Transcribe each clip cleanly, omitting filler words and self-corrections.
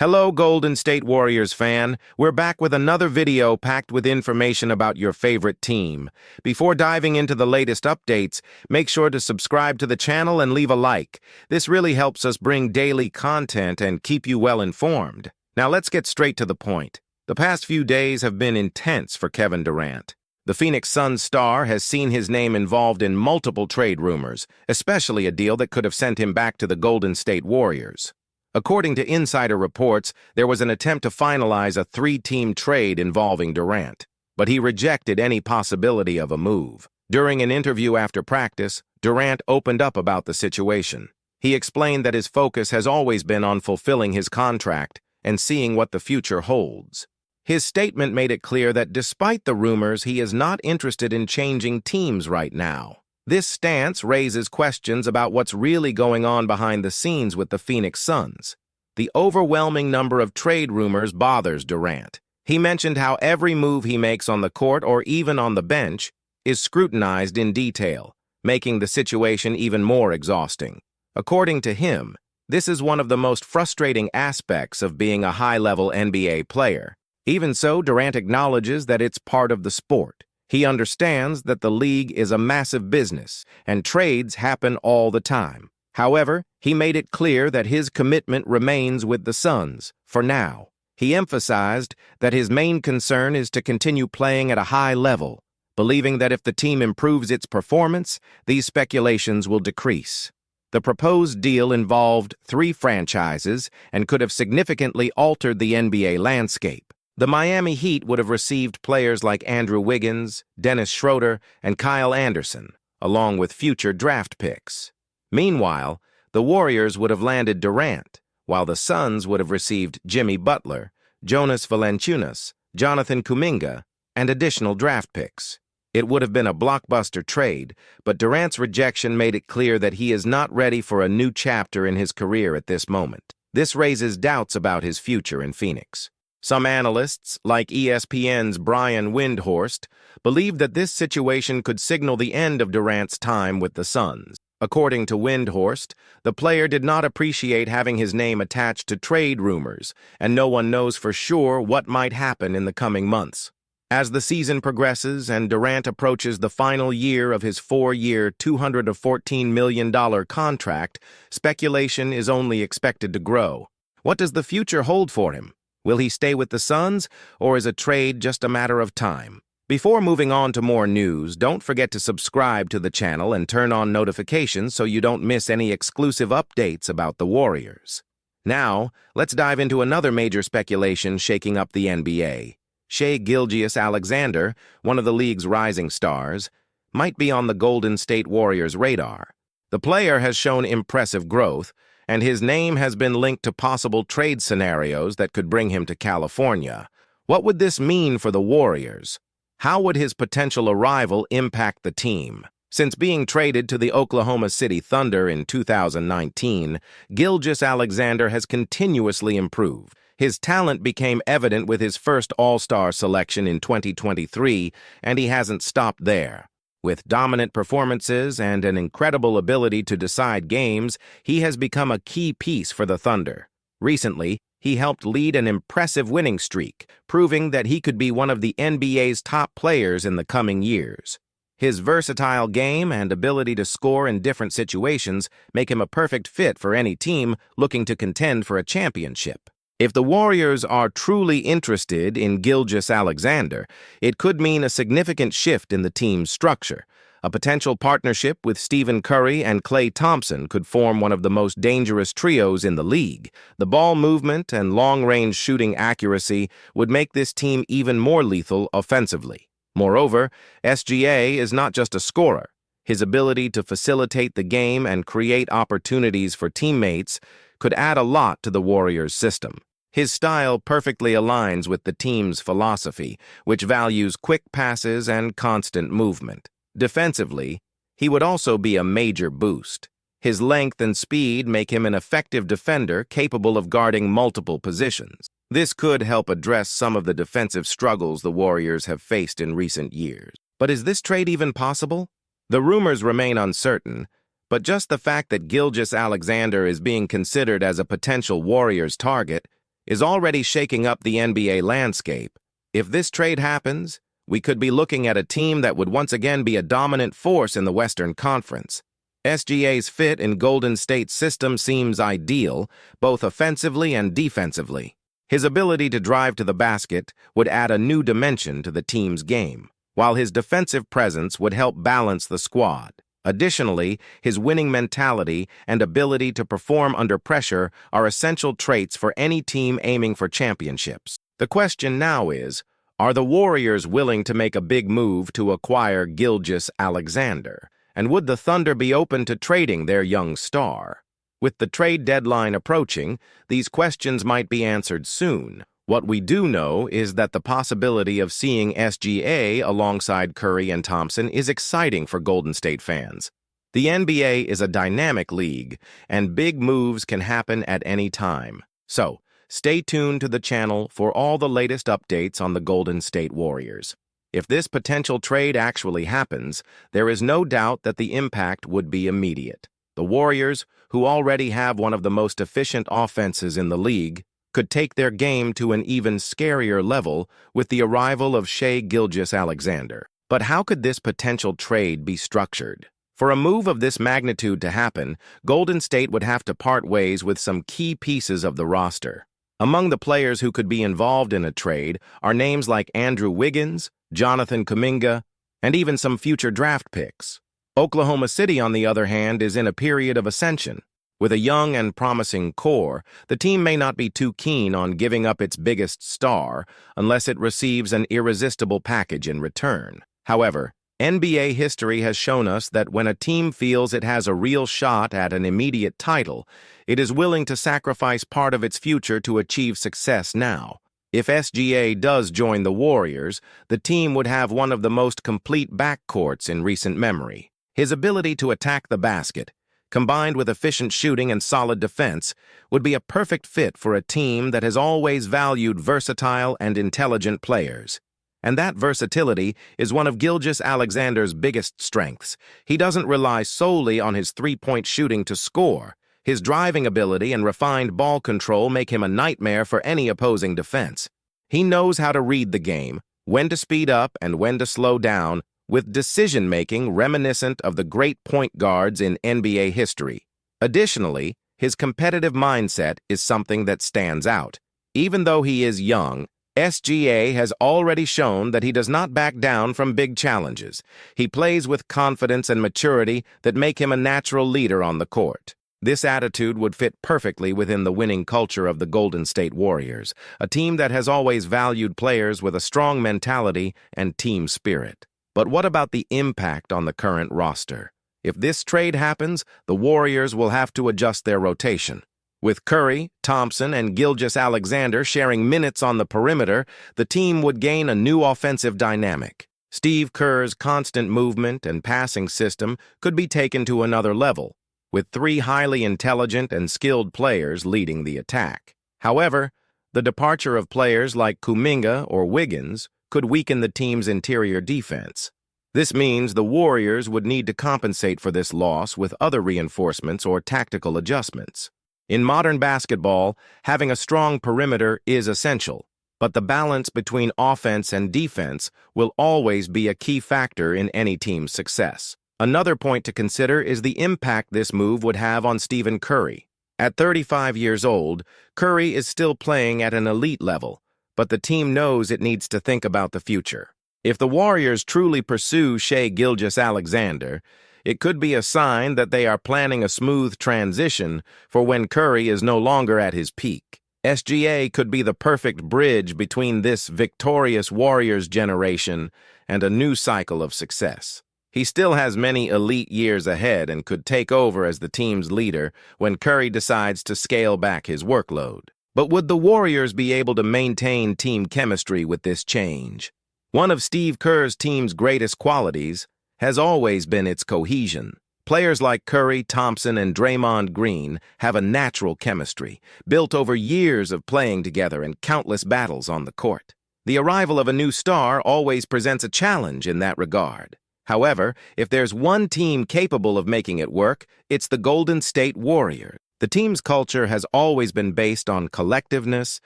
Hello, Golden State Warriors fan. We're back with another video packed with information about your favorite team. Before diving into the latest updates, make sure to subscribe to the channel and leave a like. This really helps us bring daily content and keep you well informed. Now let's get straight to the point. The past few days have been intense for Kevin Durant. The Phoenix Suns star has seen his name involved in multiple trade rumors, especially a deal that could have sent him back to the Golden State Warriors. According to insider reports, there was an attempt to finalize a three-team trade involving Durant, but he rejected any possibility of a move. During an interview after practice, Durant opened up about the situation. He explained that his focus has always been on fulfilling his contract and seeing what the future holds. His statement made it clear that despite the rumors, he is not interested in changing teams right now. This stance raises questions about what's really going on behind the scenes with the Phoenix Suns. The overwhelming number of trade rumors bothers Durant. He mentioned how every move he makes on the court or even on the bench is scrutinized in detail, making the situation even more exhausting. According to him, this is one of the most frustrating aspects of being a high-level NBA player. Even so, Durant acknowledges that it's part of the sport. He understands that the league is a massive business, and trades happen all the time. However, he made it clear that his commitment remains with the Suns, for now. He emphasized that his main concern is to continue playing at a high level, believing that if the team improves its performance, these speculations will decrease. The proposed deal involved 3 franchises and could have significantly altered the NBA landscape. The Miami Heat would have received players like Andrew Wiggins, Dennis Schroeder, and Kyle Anderson, along with future draft picks. Meanwhile, the Warriors would have landed Durant, while the Suns would have received Jimmy Butler, Jonas Valanciunas, Jonathan Kuminga, and additional draft picks. It would have been a blockbuster trade, but Durant's rejection made it clear that he is not ready for a new chapter in his career at this moment. This raises doubts about his future in Phoenix. Some analysts, like ESPN's Brian Windhorst, believe that this situation could signal the end of Durant's time with the Suns. According to Windhorst, the player did not appreciate having his name attached to trade rumors, and no one knows for sure what might happen in the coming months. As the season progresses and Durant approaches the final year of his 4-year, $214 million contract, speculation is only expected to grow. What does the future hold for him? Will he stay with the Suns, or is a trade just a matter of time? Before moving on to more news, don't forget to subscribe to the channel and turn on notifications so you don't miss any exclusive updates about the Warriors. Now, let's dive into another major speculation shaking up the NBA. Shai Gilgeous-Alexander, one of the league's rising stars, might be on the Golden State Warriors' radar. The player has shown impressive growth, and his name has been linked to possible trade scenarios that could bring him to California. What would this mean for the Warriors? How would his potential arrival impact the team? Since being traded to the Oklahoma City Thunder in 2019, Gilgeous-Alexander has continuously improved. His talent became evident with his first All-Star selection in 2023, and he hasn't stopped there. With dominant performances and an incredible ability to decide games, he has become a key piece for the Thunder. Recently, he helped lead an impressive winning streak, proving that he could be one of the NBA's top players in the coming years. His versatile game and ability to score in different situations make him a perfect fit for any team looking to contend for a championship. If the Warriors are truly interested in Gilgeous-Alexander, it could mean a significant shift in the team's structure. A potential partnership with Stephen Curry and Klay Thompson could form one of the most dangerous trios in the league. The ball movement and long-range shooting accuracy would make this team even more lethal offensively. Moreover, SGA is not just a scorer. His ability to facilitate the game and create opportunities for teammates could add a lot to the Warriors' system. His style perfectly aligns with the team's philosophy, which values quick passes and constant movement. Defensively, he would also be a major boost. His length and speed make him an effective defender capable of guarding multiple positions. This could help address some of the defensive struggles the Warriors have faced in recent years. But is this trade even possible? The rumors remain uncertain, but just the fact that Gilgeous-Alexander is being considered as a potential Warriors target is already shaking up the NBA landscape. If this trade happens, we could be looking at a team that would once again be a dominant force in the Western Conference. SGA's fit in Golden State's system seems ideal, both offensively and defensively. His ability to drive to the basket would add a new dimension to the team's game, while his defensive presence would help balance the squad. Additionally, his winning mentality and ability to perform under pressure are essential traits for any team aiming for championships. The question now is, are the Warriors willing to make a big move to acquire Gilgeous-Alexander? And would the Thunder be open to trading their young star? With the trade deadline approaching, these questions might be answered soon. What we do know is that the possibility of seeing SGA alongside Curry and Thompson is exciting for Golden State fans. The NBA is a dynamic league, and big moves can happen at any time. So, stay tuned to the channel for all the latest updates on the Golden State Warriors. If this potential trade actually happens, there is no doubt that the impact would be immediate. The Warriors, who already have one of the most efficient offenses in the league, could take their game to an even scarier level with the arrival of Shai Gilgeous-Alexander. But how could this potential trade be structured? For a move of this magnitude to happen, Golden State would have to part ways with some key pieces of the roster. Among the players who could be involved in a trade are names like Andrew Wiggins, Jonathan Kuminga, and even some future draft picks. Oklahoma City, on the other hand, is in a period of ascension. With a young and promising core, the team may not be too keen on giving up its biggest star unless it receives an irresistible package in return. However, NBA history has shown us that when a team feels it has a real shot at an immediate title, it is willing to sacrifice part of its future to achieve success now. If SGA does join the Warriors, the team would have one of the most complete backcourts in recent memory. His ability to attack the basket, combined with efficient shooting and solid defense, would be a perfect fit for a team that has always valued versatile and intelligent players. And that versatility is one of Gilgeous-Alexander's biggest strengths. He doesn't rely solely on his three-point shooting to score. His driving ability and refined ball control make him a nightmare for any opposing defense. He knows how to read the game, when to speed up and when to slow down, with decision-making reminiscent of the great point guards in NBA history. Additionally, his competitive mindset is something that stands out. Even though he is young, SGA has already shown that he does not back down from big challenges. He plays with confidence and maturity that make him a natural leader on the court. This attitude would fit perfectly within the winning culture of the Golden State Warriors, a team that has always valued players with a strong mentality and team spirit. But what about the impact on the current roster? If this trade happens, the Warriors will have to adjust their rotation. With Curry, Thompson, and Gilgeous-Alexander sharing minutes on the perimeter, the team would gain a new offensive dynamic. Steve Kerr's constant movement and passing system could be taken to another level, with three highly intelligent and skilled players leading the attack. However, the departure of players like Kuminga or Wiggins could weaken the team's interior defense. This means the Warriors would need to compensate for this loss with other reinforcements or tactical adjustments. In modern basketball, having a strong perimeter is essential, but the balance between offense and defense will always be a key factor in any team's success. Another point to consider is the impact this move would have on Stephen Curry. At 35 years old, Curry is still playing at an elite level, but the team knows it needs to think about the future. If the Warriors truly pursue Shai Gilgeous-Alexander, it could be a sign that they are planning a smooth transition for when Curry is no longer at his peak. SGA could be the perfect bridge between this victorious Warriors generation and a new cycle of success. He still has many elite years ahead and could take over as the team's leader when Curry decides to scale back his workload. But would the Warriors be able to maintain team chemistry with this change? One of Steve Kerr's team's greatest qualities has always been its cohesion. Players like Curry, Thompson, and Draymond Green have a natural chemistry, built over years of playing together and countless battles on the court. The arrival of a new star always presents a challenge in that regard. However, if there's one team capable of making it work, it's the Golden State Warriors. The team's culture has always been based on collectiveness,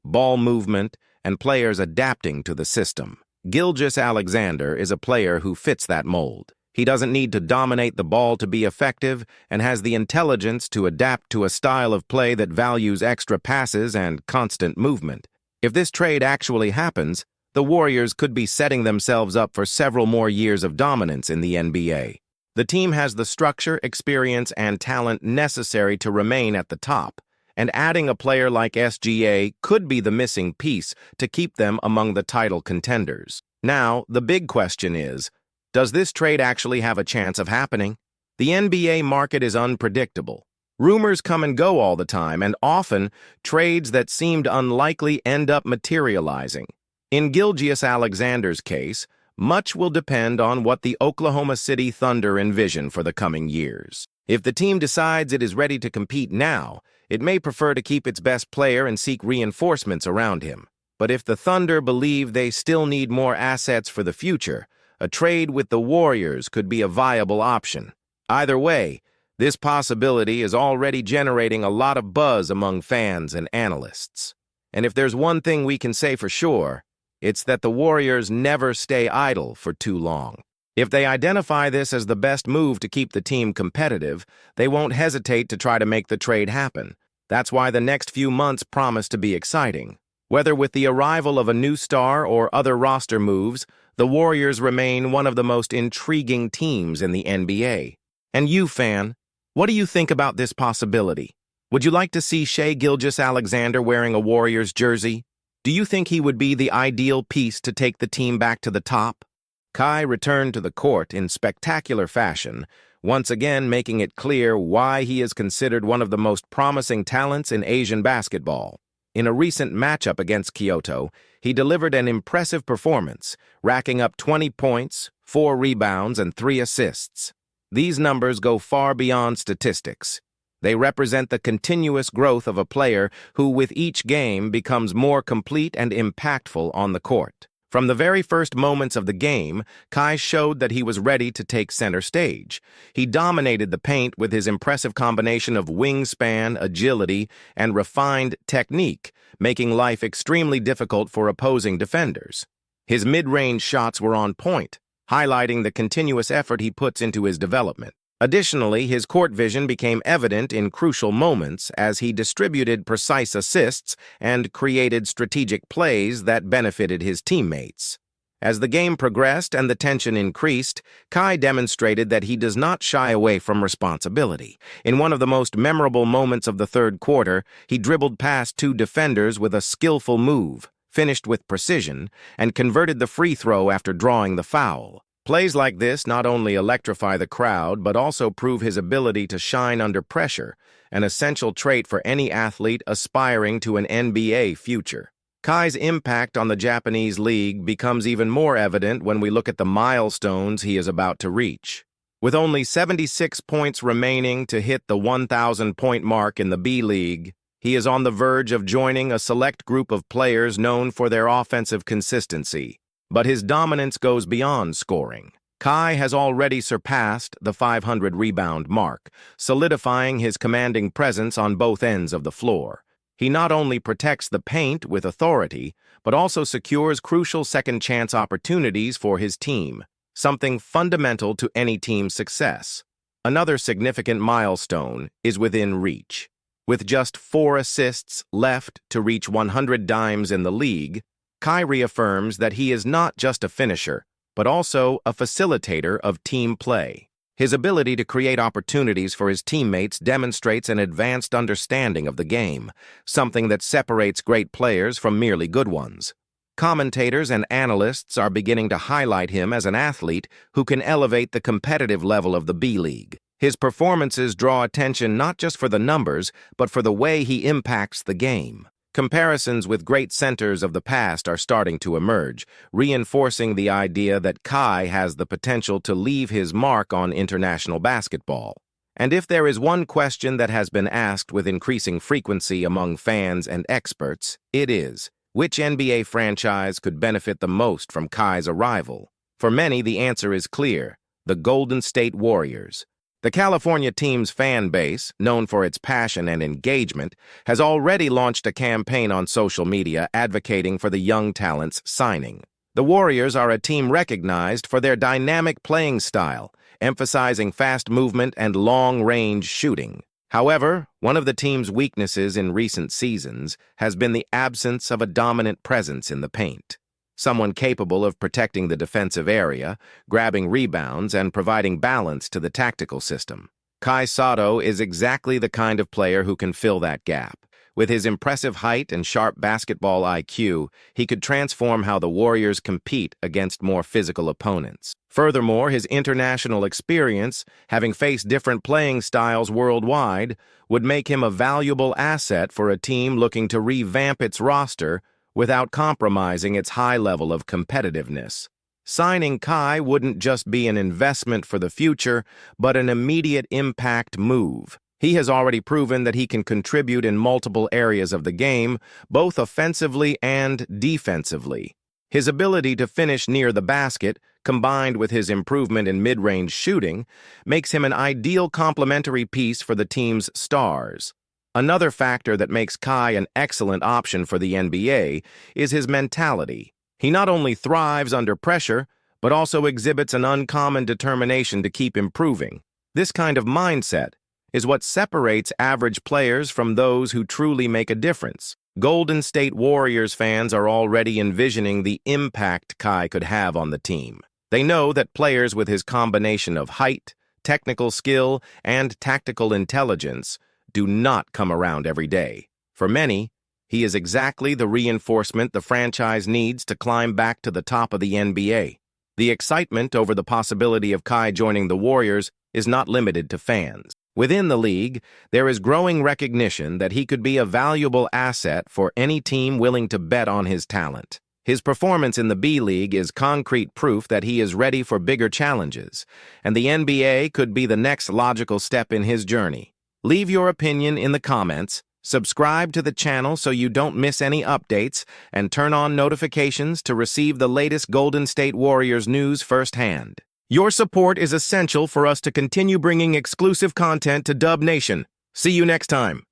ball movement, and players adapting to the system. Gilgeous-Alexander is a player who fits that mold. He doesn't need to dominate the ball to be effective and has the intelligence to adapt to a style of play that values extra passes and constant movement. If this trade actually happens, the Warriors could be setting themselves up for several more years of dominance in the NBA. The team has the structure, experience, and talent necessary to remain at the top, and adding a player like SGA could be the missing piece to keep them among the title contenders. Now, the big question is, does this trade actually have a chance of happening? The NBA market is unpredictable. Rumors come and go all the time, and often, trades that seemed unlikely end up materializing. In Gilgeous-Alexander's case, much will depend on what the Oklahoma City Thunder envision for the coming years. If the team decides it is ready to compete now, it may prefer to keep its best player and seek reinforcements around him. But if the Thunder believe they still need more assets for the future, a trade with the Warriors could be a viable option. Either way, this possibility is already generating a lot of buzz among fans and analysts. And if there's one thing we can say for sure, it's that the Warriors never stay idle for too long. If they identify this as the best move to keep the team competitive, they won't hesitate to try to make the trade happen. That's why the next few months promise to be exciting. Whether with the arrival of a new star or other roster moves, the Warriors remain one of the most intriguing teams in the NBA. And you, fan, what do you think about this possibility? Would you like to see Shai Gilgeous-Alexander wearing a Warriors jersey? Do you think he would be the ideal piece to take the team back to the top? Kai returned to the court in spectacular fashion, once again making it clear why he is considered one of the most promising talents in Asian basketball. In a recent matchup against Kyoto, he delivered an impressive performance, racking up 20 points, 4 rebounds, and 3 assists. These numbers go far beyond statistics. They represent the continuous growth of a player who, with each game, becomes more complete and impactful on the court. From the very first moments of the game, Kai showed that he was ready to take center stage. He dominated the paint with his impressive combination of wingspan, agility, and refined technique, making life extremely difficult for opposing defenders. His mid-range shots were on point, highlighting the continuous effort he puts into his development. Additionally, his court vision became evident in crucial moments as he distributed precise assists and created strategic plays that benefited his teammates. As the game progressed and the tension increased, Kai demonstrated that he does not shy away from responsibility. In one of the most memorable moments of the third quarter, he dribbled past 2 defenders with a skillful move, finished with precision, and converted the free throw after drawing the foul. Plays like this not only electrify the crowd, but also prove his ability to shine under pressure, an essential trait for any athlete aspiring to an NBA future. Kai's impact on the Japanese league becomes even more evident when we look at the milestones he is about to reach. With only 76 points remaining to hit the 1,000-point mark in the B-League, he is on the verge of joining a select group of players known for their offensive consistency. But his dominance goes beyond scoring. Kai has already surpassed the 500-rebound mark, solidifying his commanding presence on both ends of the floor. He not only protects the paint with authority, but also secures crucial second-chance opportunities for his team, something fundamental to any team's success. Another significant milestone is within reach. With just 4 assists left to reach 100 dimes in the league, Kai reaffirms that he is not just a finisher, but also a facilitator of team play. His ability to create opportunities for his teammates demonstrates an advanced understanding of the game, something that separates great players from merely good ones. Commentators and analysts are beginning to highlight him as an athlete who can elevate the competitive level of the B-League. His performances draw attention not just for the numbers, but for the way he impacts the game. Comparisons with great centers of the past are starting to emerge, reinforcing the idea that Kai has the potential to leave his mark on international basketball. And if there is one question that has been asked with increasing frequency among fans and experts, it is, which NBA franchise could benefit the most from Kai's arrival? For many, the answer is clear: the Golden State Warriors. The California team's fan base, known for its passion and engagement, has already launched a campaign on social media advocating for the young talent's signing. The Warriors are a team recognized for their dynamic playing style, emphasizing fast movement and long-range shooting. However, one of the team's weaknesses in recent seasons has been the absence of a dominant presence in the paint. Someone capable of protecting the defensive area, grabbing rebounds, and providing balance to the tactical system. Kai Sotto is exactly the kind of player who can fill that gap. With his impressive height and sharp basketball IQ, he could transform how the Warriors compete against more physical opponents. Furthermore, his international experience, having faced different playing styles worldwide, would make him a valuable asset for a team looking to revamp its roster without compromising its high level of competitiveness. Signing Kai wouldn't just be an investment for the future, but an immediate impact move. He has already proven that he can contribute in multiple areas of the game, both offensively and defensively. His ability to finish near the basket, combined with his improvement in mid-range shooting, makes him an ideal complementary piece for the team's stars. Another factor that makes Kai an excellent option for the NBA is his mentality. He not only thrives under pressure, but also exhibits an uncommon determination to keep improving. This kind of mindset is what separates average players from those who truly make a difference. Golden State Warriors fans are already envisioning the impact Kai could have on the team. They know that players with his combination of height, technical skill, and tactical intelligence do not come around every day. For many, he is exactly the reinforcement the franchise needs to climb back to the top of the NBA. The excitement over the possibility of Kai joining the Warriors is not limited to fans. Within the league, there is growing recognition that he could be a valuable asset for any team willing to bet on his talent. His performance in the B-League is concrete proof that he is ready for bigger challenges, and the NBA could be the next logical step in his journey. Leave your opinion in the comments, subscribe to the channel so you don't miss any updates, and turn on notifications to receive the latest Golden State Warriors news firsthand. Your support is essential for us to continue bringing exclusive content to Dub Nation. See you next time.